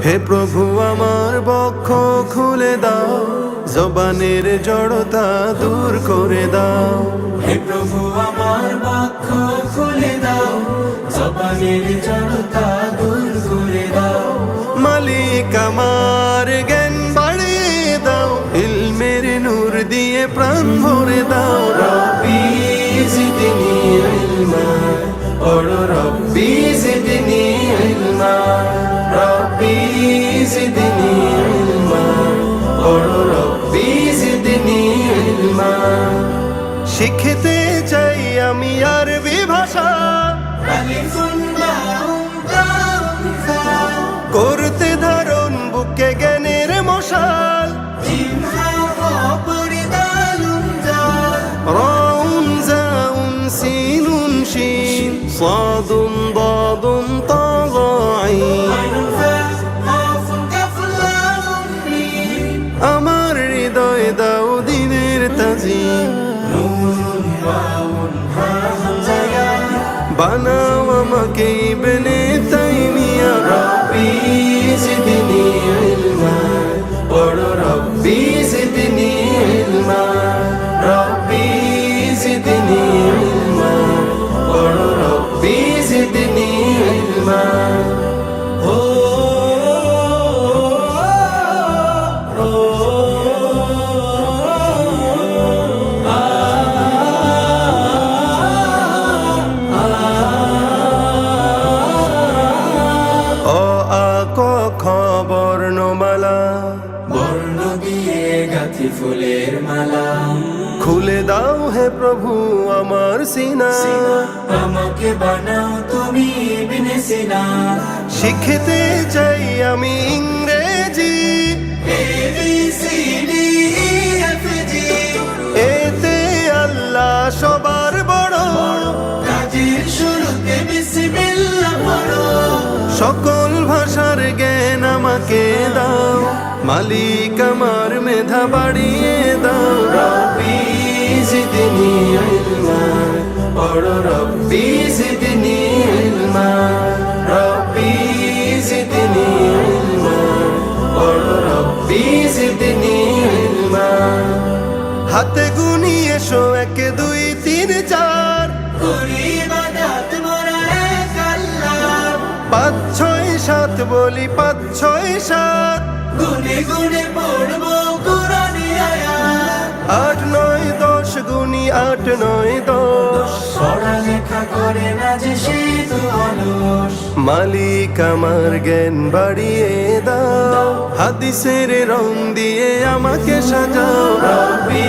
হে প্রভু আমার বক্ষ খুলে দাও, জবানের জড়তা দূর করে দাও। হে প্রভু আমার বক্ষ খুলে দাও, জবানের জড়তা দূর করে দাও। মালিক আমার জ্ঞান বাড়িয়ে দাও, ইলমের নূর দিয়ে প্রাণ ভরে দাও। রব্বি জিদনি ইলমা, পড়ো রব্বি জিদনি ইলমা। রব্বি জিদনি ইলমা, পড়ো রব্বি জিদনি ইলমা। শিখতে চাই আমি আরবি ভাষা, আলিফুন বাউন তাউন ফা, করতে ধারণ বুকে জ্ঞানের মশাল। জিম হা ওয়া পড়ি দালুন জাল, রাউন জাউন সিনুন শিন, সাদুন দাদুন তা আইন। আইনুন ফা কাফুন কাফুন লামুন মিম। আমার হৃদয় দাও দিনের তাজিম, নুন ওয়াউন হা হামজা ইয়া, বানাও আমাকে ইবনে তাইমিয়া। রব্বি জিদনি ইলমা, পড়ো রব্বি জিদনি ইলমা। রব্বি জিদনি ইলমা, পড়ো রব্বি জিদনি ইলমা। ও অ আ ক খ বর্ণমালা, বর্ণ দিয়ে গাঁথি ফুলের মালা। খুলে দাও হে প্রভু আমার সিনা। আমাকে বানাও তুমি ইবনে সিনা। শিখতে চাই আমি ইংরেজি, ABCD EFG, এতে আল্লাহ সবার বড়। কাজের শুরুতে বিসমিল্লাহ পড়ো। সকল ভাষার জ্ঞান আমাকে দাও, মালিক আমার মেধা বাড়িয়ে দাও। রব্বি জিদনি ইলমা, পড়ো রব্বি জিদনি ইলমা। রব্বি জিদনি ইলমা, পড়ো রব্বি জিদনি ইলমা। হাতে গুনি এসো 1 2 3 4, করি ইবাদত মোরা এক আল্লাহ। 5 6 7 বলি 5 6 7, গুনে গুনে পড়বো কুরআনি আয়াত। 8 9 10 গুনি 8 9 10। পড়ালেখা করে না যে সে তো অলস। মালিক আমার জ্ঞান বাড়িয়ে দাও, হাদিসের রং দিয়ে আমাকে সাজাও। রব্বি